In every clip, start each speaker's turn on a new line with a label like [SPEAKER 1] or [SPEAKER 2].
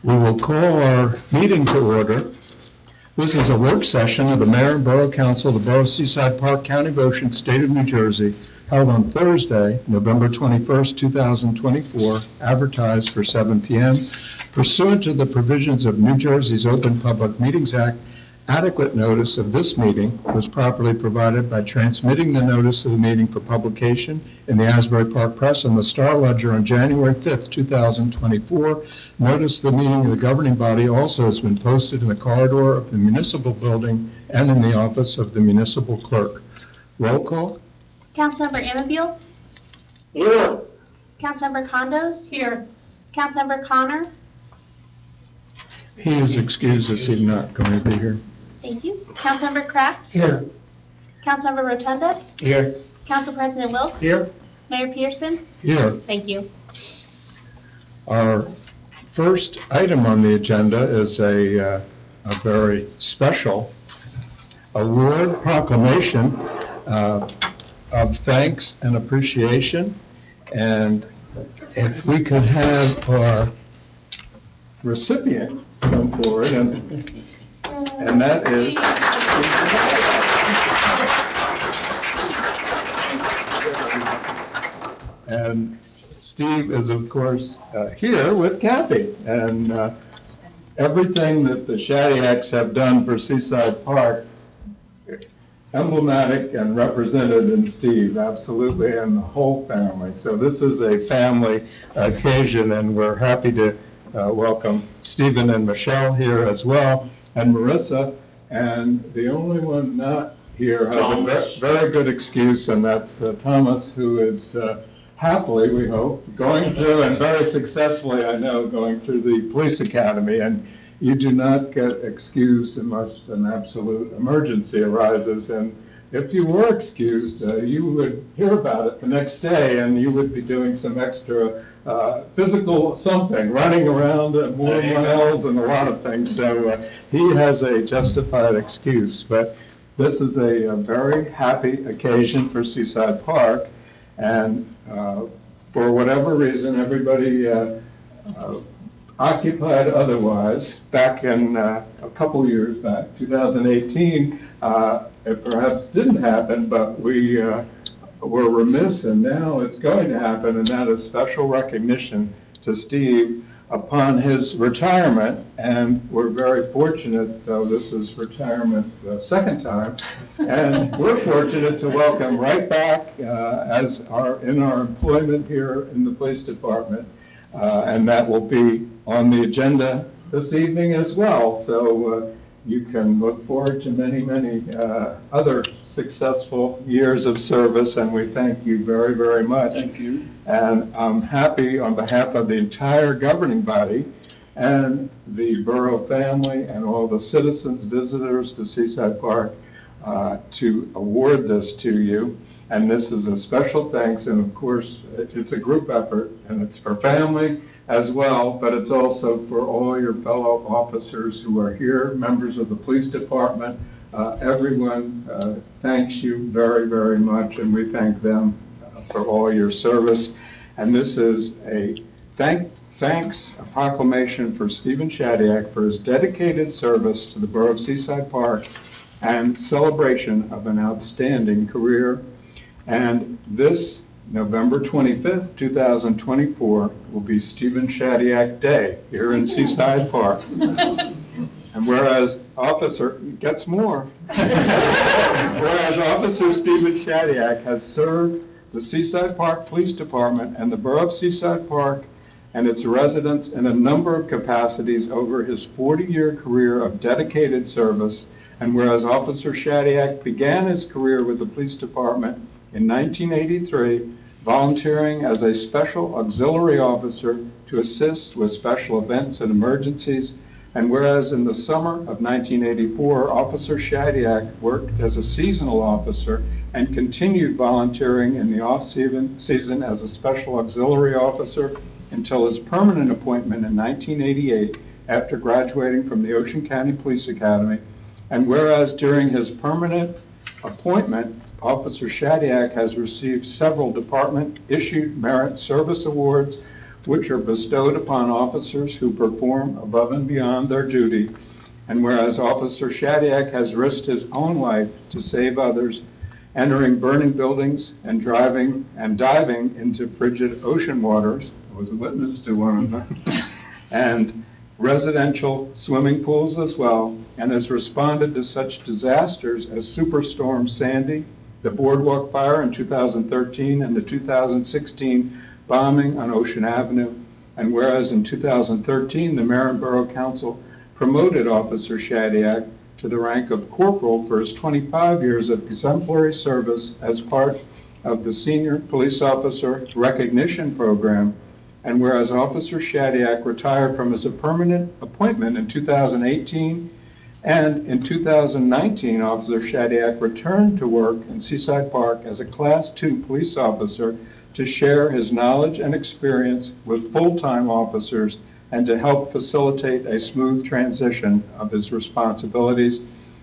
[SPEAKER 1] We will call our meeting to order. This is a work session of the Mayor and Borough Council of the Borough of Seaside Park, County of Ocean, State of New Jersey, held on Thursday, November 21st, 2024, advertised for 7 p.m. Pursuant to the provisions of New Jersey's Open Public Meetings Act, adequate notice of this meeting was properly provided by transmitting the notice of the meeting for publication in the Asbury Park Press and the Star Ledger on January 5th, 2024. Notice of the meeting of the governing body also has been posted in the corridor of the municipal building and in the office of the municipal clerk. Roll call.
[SPEAKER 2] Councilmember Amabile?
[SPEAKER 3] Here.
[SPEAKER 2] Councilmember Condos? Here. Councilmember Connor?
[SPEAKER 1] He is excused as he's not going to be here.
[SPEAKER 2] Thank you. Councilmember Kraft?
[SPEAKER 3] Here.
[SPEAKER 2] Councilmember Rotunda?
[SPEAKER 3] Here.
[SPEAKER 2] Council President Wilk?
[SPEAKER 3] Here.
[SPEAKER 2] Mayor Pearson?
[SPEAKER 1] Here.
[SPEAKER 2] Thank you.
[SPEAKER 1] Our first item on the agenda is a very special award proclamation of thanks and appreciation. And if we could have our recipient come forward, and that is and Steve is of course here with Kathy, and everything that the Shadiaks have done for Seaside Park, emblematic and represented in Steve, absolutely, and the whole family. So this is a family occasion, and we're happy to welcome Stephen and Michelle here as well, and Marissa, and the only one not here has a very good excuse, and that's Thomas, who is happily, we hope, going through, and very successfully, I know, going through the police academy. And you do not get excused unless an absolute emergency arises, and if you were excused, you would hear about it the next day, and you would be doing some extra physical something, running around and more miles and a lot of things. So he has a justified excuse, but this is a very happy occasion for Seaside Park, and for whatever reason, everybody occupied otherwise, back in a couple years back, 2018, it perhaps didn't happen, but we were remiss, and now it's going to happen, and that is special recognition to Steve upon his retirement. And we're very fortunate, though this is retirement the second time, and we're fortunate to welcome right back as in our employment here in the police department. And that will be on the agenda this evening as well. So you can look forward to many, many other successful years of service, and we thank you very, very much.
[SPEAKER 3] Thank you.
[SPEAKER 1] And I'm happy on behalf of the entire governing body and the borough family and all the citizens, visitors to Seaside Park, to award this to you. And this is a special thanks, and of course, it's a group effort, and it's for family as well, but it's also for all your fellow officers who are here, members of the police department. Everyone thanks you very, very much, and we thank them for all your service. And this is a thanks, a proclamation for Stephen Shadiak for his dedicated service to the Borough of Seaside Park and celebration of an outstanding career. And this November 25th, 2024 will be Stephen Shadiak Day here in Seaside Park. And whereas Officer, gets more, whereas Officer Stephen Shadiak has served the Seaside Park Police Department and the Borough of Seaside Park and its residents in a number of capacities over his 40-year career of dedicated service, and whereas Officer Shadiak began his career with the police department in 1983, volunteering as a special auxiliary officer to assist with special events and emergencies, and whereas in the summer of 1984, Officer Shadiak worked as a seasonal officer and continued volunteering in the off-season as a special auxiliary officer until his permanent appointment in 1988 after graduating from the Ocean County Police Academy, and whereas during his permanent appointment, Officer Shadiak has received several department-issued merit service awards which are bestowed upon officers who perform above and beyond their duty. And whereas Officer Shadyac has risked his own life to save others, entering burning buildings and driving and diving into frigid ocean waters, I was a witness to one of them, and residential swimming pools as well, and has responded to such disasters as Superstorm Sandy, the Boardwalk Fire in 2013, and the 2016 bombing on Ocean Avenue. And whereas in 2013, the Mayor and Borough Council promoted Officer Shadyac to the rank of corporal for his 25 years of exemplary service as part of the Senior Police Officer Recognition Program. And whereas Officer Shadyac retired from his permanent appointment in 2018, and in 2019, Officer Shadyac returned to work in Seaside Park as a Class II police officer to share his knowledge and experience with full-time officers and to help facilitate a smooth transition of his responsibilities.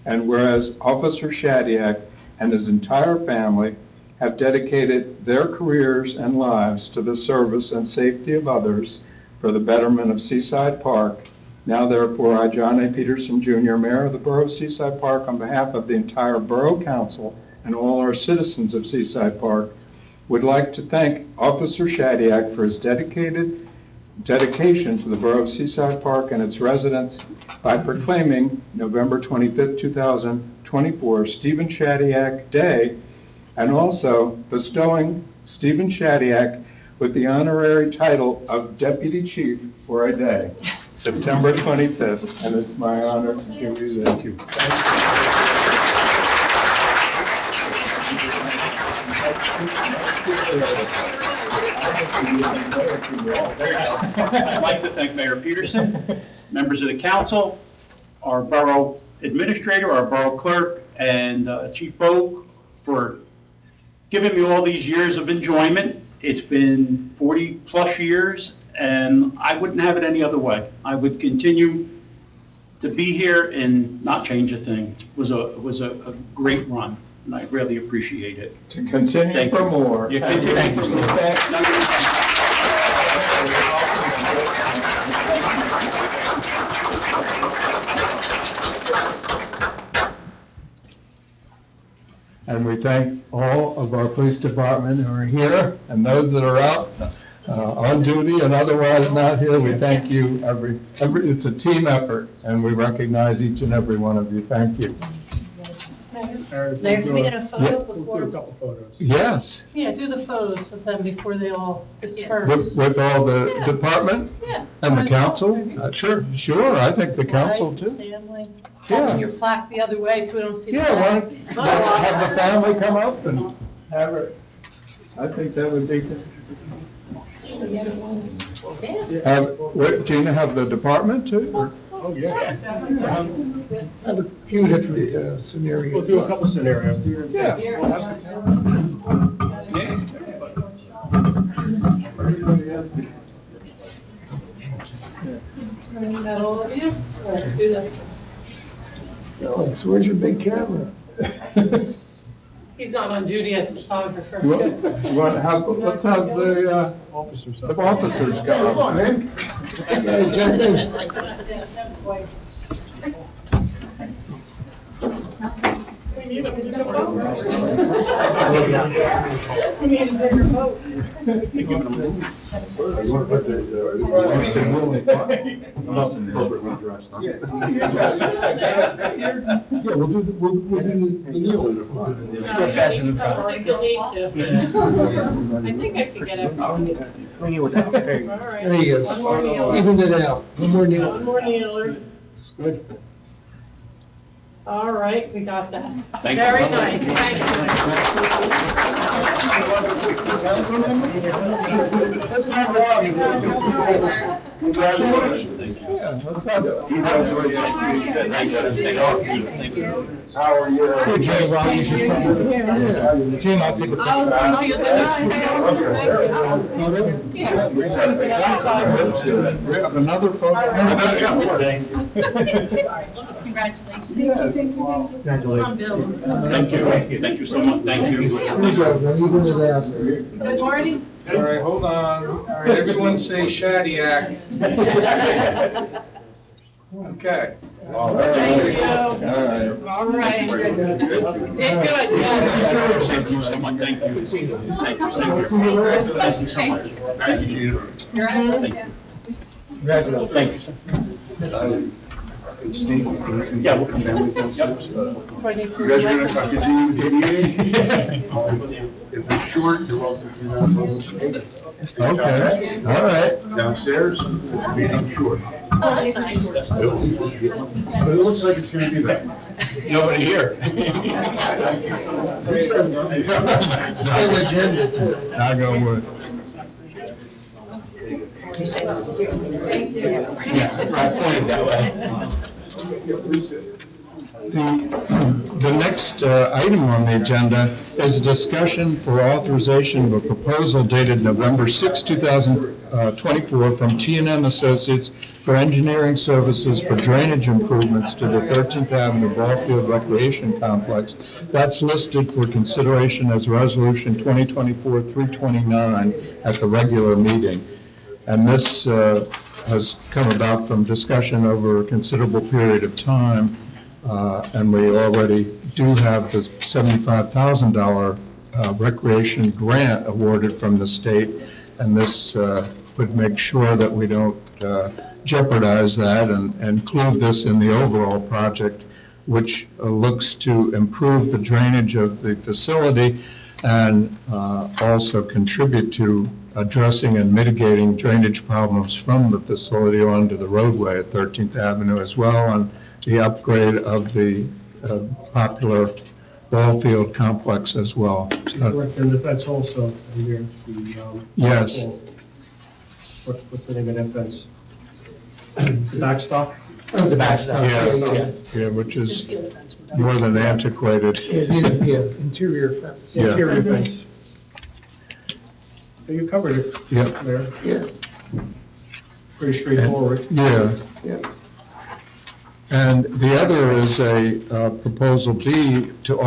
[SPEAKER 1] And whereas Officer Shadyac and his entire family have dedicated their careers and lives to the service and safety of others for the betterment of Seaside Park, now therefore I, John A. Peterson Jr., Mayor of the Borough of Seaside Park, on behalf of the entire Borough Council and all our citizens of Seaside Park, would like to thank Officer Shadyac for his dedication to the Borough of Seaside Park and its residents by proclaiming November 25th, 2024 Stephen Shadyac Day, and also bestowing Stephen Shadyac with the honorary title of Deputy Chief for a day, September 25th, and it's my honor to give you this.
[SPEAKER 3] I'd like to thank Mayor Peterson, members of the council, our borough administrator, our borough clerk, and Chief Bogue for giving me all these years of enjoyment. It's been 40-plus years, and I wouldn't have it any other way. I would continue to be here and not change a thing. It was a great run, and I really appreciate it.
[SPEAKER 1] To continue
[SPEAKER 3] Thank
[SPEAKER 1] for
[SPEAKER 3] you.
[SPEAKER 1] more.
[SPEAKER 3] You continue for more.
[SPEAKER 1] And we thank all of our police department who are here, and those that are out on duty and otherwise not here. We thank you. It's a team effort, and we recognize each and every one of you. Thank you.
[SPEAKER 4] Mayor, can we get a photo before?
[SPEAKER 5] Do a couple photos.
[SPEAKER 1] Yes,
[SPEAKER 4] Yeah, do the photos with them before they all disperse.
[SPEAKER 1] with all the
[SPEAKER 4] Yeah.
[SPEAKER 1] department
[SPEAKER 4] Yeah.
[SPEAKER 1] and the council. Sure, I think the council
[SPEAKER 4] Wife,
[SPEAKER 1] too.
[SPEAKER 4] family.
[SPEAKER 1] Yeah.
[SPEAKER 4] Having your plaque the other way so we don't see the
[SPEAKER 1] Yeah,
[SPEAKER 4] plaque.
[SPEAKER 1] why don't have the family come up and have it? I think that would be good. What, Gina, have the department too? or-
[SPEAKER 5] Oh, yeah.
[SPEAKER 6] I have a few different scenarios.
[SPEAKER 5] We'll do a couple scenarios.
[SPEAKER 1] Yeah.
[SPEAKER 4] Got all of you? All right, do that.
[SPEAKER 6] Alex, where's your big camera?
[SPEAKER 4] He's not on duty as a photographer.
[SPEAKER 1] You want to have, let's have the
[SPEAKER 5] Officers.
[SPEAKER 1] officers
[SPEAKER 6] Come
[SPEAKER 1] come.
[SPEAKER 6] on, man. You guys jump in.
[SPEAKER 4] We need a bigger boat. We need a bigger boat.
[SPEAKER 6] Yeah, we'll do the kneel.
[SPEAKER 4] I think you'll need to. I think I can get it. All right.
[SPEAKER 6] There he is.
[SPEAKER 4] One more kneeler.
[SPEAKER 6] Even it out. One more kneel.
[SPEAKER 4] One more kneeler. All right, we got that.
[SPEAKER 3] Thank you.
[SPEAKER 4] Very nice, thank
[SPEAKER 1] Congratulations. Yeah, let's have it.
[SPEAKER 6] How are you?
[SPEAKER 5] Hey, Jay, Ron, you should come.
[SPEAKER 1] Yeah.
[SPEAKER 5] Jim, I'll take a picture.
[SPEAKER 4] Oh, you're the Yeah.
[SPEAKER 1] We have another photo.
[SPEAKER 4] All right.
[SPEAKER 2] Congratulations.
[SPEAKER 4] Come on, Bill.
[SPEAKER 3] Thank you so much, thank you.
[SPEAKER 6] Here you go, man. Even it out.
[SPEAKER 4] Good morning.
[SPEAKER 5] All right, hold on. All right, everyone say Shadiac. Okay.
[SPEAKER 1] All right.
[SPEAKER 7] Thank you.
[SPEAKER 1] All right.
[SPEAKER 7] All right. Did good,
[SPEAKER 3] Thank
[SPEAKER 7] yes.
[SPEAKER 3] you so much, thank you. Thank you, thank you. Thank you so much.
[SPEAKER 7] Thank you.
[SPEAKER 3] Congratulations. Thank you, sir.
[SPEAKER 8] Steve?
[SPEAKER 3] Yeah, we'll come down. Yep.
[SPEAKER 8] You guys gonna continue with the meeting? If it's short, you're welcome to do that.
[SPEAKER 1] Okay, all right.
[SPEAKER 8] Downstairs, it's meeting short. But it looks like it's gonna be that.
[SPEAKER 3] Nobody here.
[SPEAKER 6] Full agenda too.
[SPEAKER 1] I go with.
[SPEAKER 3] Yeah, I pointed that way.
[SPEAKER 1] The next item on the agenda is a discussion for authorization of a proposal dated November 6, 2024 from T&M Associates for engineering services for drainage improvements to the 13th Avenue Ballfield Recreation Complex. That's listed for consideration as Resolution 2024-329 at the regular meeting. And this has come about from discussion over a considerable period of time. And we already do have the $75,000 recreation grant awarded from the state, and this would make sure that we don't jeopardize that and include this in the overall project, which looks to improve the drainage of the facility and also contribute to addressing and mitigating drainage problems from the facility onto the roadway at 13th Avenue as well, and the upgrade of the popular ball field complex as well.
[SPEAKER 5] And the fence also, in there,
[SPEAKER 1] Yes.
[SPEAKER 5] What's the name of that fence? The backstop?
[SPEAKER 6] The backstop.
[SPEAKER 1] Yeah, which is more than antiquated.
[SPEAKER 6] Yeah, interior fence.
[SPEAKER 1] Yeah.
[SPEAKER 5] Interior fence. You covered it.
[SPEAKER 1] Yep.
[SPEAKER 5] There,
[SPEAKER 6] Yeah,
[SPEAKER 5] pretty straightforward.
[SPEAKER 1] Yeah.
[SPEAKER 6] yeah.
[SPEAKER 1] And the other is a proposal B to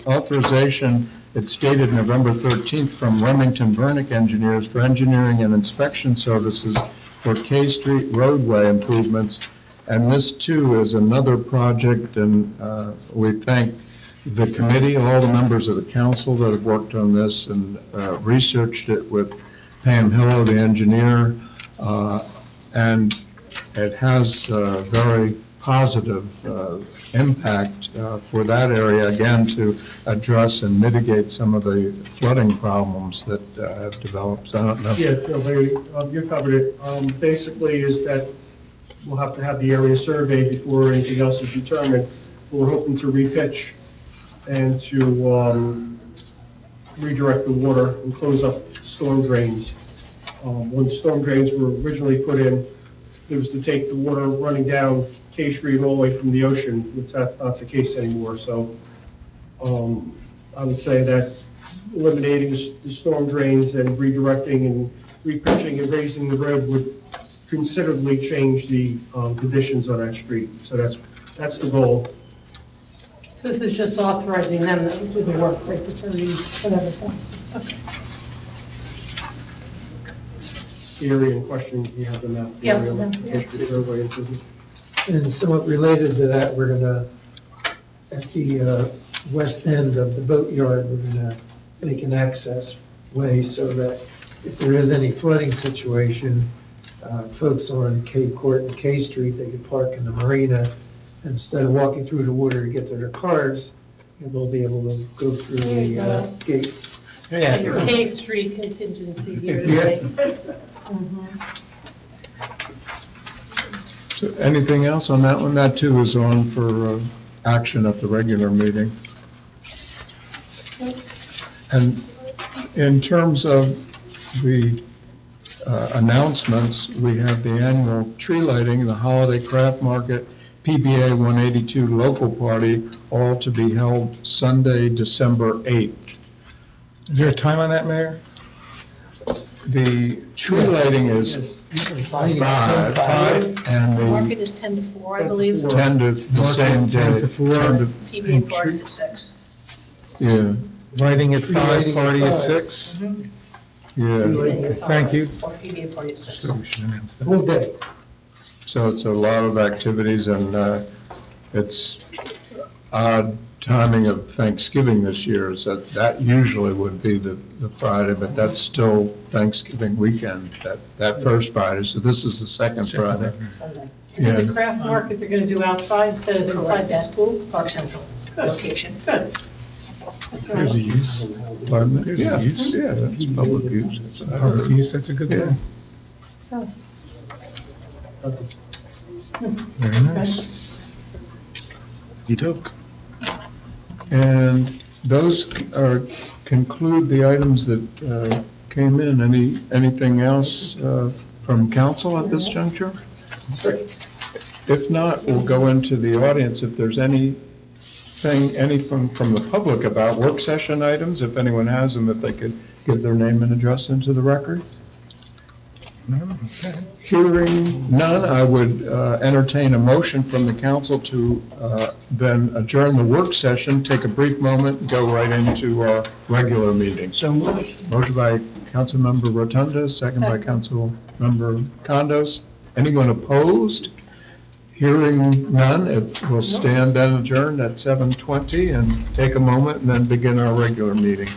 [SPEAKER 1] authorization, it's dated November 13th, from Remington Vernick Engineers for engineering and inspection services for K Street roadway improvements. And this too is another project, and we thank the committee, all the members of the council that have worked on this and researched it with Pam Hillo, the engineer, and it has very positive impact for that area, again, to address and mitigate some of the flooding problems that have developed. I don't know.
[SPEAKER 5] Yeah, no, Larry, you covered it. Basically is that we'll have to have the area surveyed before anything else is determined. We're hoping to repitch and to redirect the water and close up storm drains. When the storm drains were originally put in, it was to take the water running down K Street all the way from the ocean, which that's not the case anymore. So I would say that eliminating the storm drains and redirecting and repitching and raising the road would considerably change the conditions on that street. So that's the goal.
[SPEAKER 7] So this is just authorizing them to do the work, right, to turn whatever points. Okay.
[SPEAKER 5] The area in question, you have the map. The
[SPEAKER 7] Yeah,
[SPEAKER 5] area on
[SPEAKER 7] yeah.
[SPEAKER 5] K Street roadway improvement.
[SPEAKER 6] And somewhat related to that, we're gonna, at the west end of the boatyard, we're gonna make an access way so that if there is any flooding situation, folks on K Court and K Street, they can park in the marina. Instead of walking through the water to get to their cars, and they'll be able to go through
[SPEAKER 7] There you
[SPEAKER 6] the gate.
[SPEAKER 7] And your K Street contingency here today.
[SPEAKER 1] So anything else on that one? That too is on for action at the regular meeting. And in terms of the announcements, we have the annual tree lighting, the holiday craft market, PBA 182 local party, all to be held Sunday, December 8th.
[SPEAKER 5] Is there a time on that, Mayor?
[SPEAKER 1] The tree lighting is 5, and
[SPEAKER 7] Market
[SPEAKER 1] the
[SPEAKER 7] is 10 to 4, I believe.
[SPEAKER 1] 10 to the same day.
[SPEAKER 5] 10 to 4.
[SPEAKER 1] 10 to-
[SPEAKER 7] PBA party is at 6.
[SPEAKER 1] Yeah,
[SPEAKER 5] Lighting at
[SPEAKER 6] Tree lighting
[SPEAKER 5] 5, party at
[SPEAKER 6] at
[SPEAKER 5] 6?
[SPEAKER 1] Yeah,
[SPEAKER 9] Thank you.
[SPEAKER 7] Or PBA party at 6.
[SPEAKER 9] So we should announce that.
[SPEAKER 6] Full day.
[SPEAKER 1] so it's a lot of activities, and it's odd timing of Thanksgiving this year, is that usually would be the Friday, but that's still Thanksgiving weekend, that first Friday, so this is the second Friday.
[SPEAKER 7] Sunday.
[SPEAKER 1] Yeah.
[SPEAKER 7] And the craft market they're gonna do outside instead of inside the
[SPEAKER 4] Correct.
[SPEAKER 7] school?
[SPEAKER 4] Park Central
[SPEAKER 7] Good.
[SPEAKER 4] location.
[SPEAKER 7] Good. That's
[SPEAKER 9] There's a
[SPEAKER 7] nice.
[SPEAKER 9] use.
[SPEAKER 1] Pardon me?
[SPEAKER 9] There's a
[SPEAKER 1] Yeah,
[SPEAKER 9] use.
[SPEAKER 1] yeah, that's public use.
[SPEAKER 9] Public use, that's a good
[SPEAKER 1] Yeah.
[SPEAKER 9] thing.
[SPEAKER 7] Oh,
[SPEAKER 9] Very nice. You took.
[SPEAKER 1] And those conclude the items that came in. Anything else from council at this juncture? If not, we'll go into the audience. If there's anything from the public about work session items, if anyone has them, if they could give their name and address into the record. Hearing none, I would entertain a motion from the council to then adjourn the work session, take a brief moment, and go right into our regular meeting.
[SPEAKER 4] So moved.
[SPEAKER 1] Motion by Councilmember Rotunda, second by Councilmember Condos. Anyone opposed? Hearing none, it will stand then adjourned at 7:20 and take a moment and then begin our regular meeting.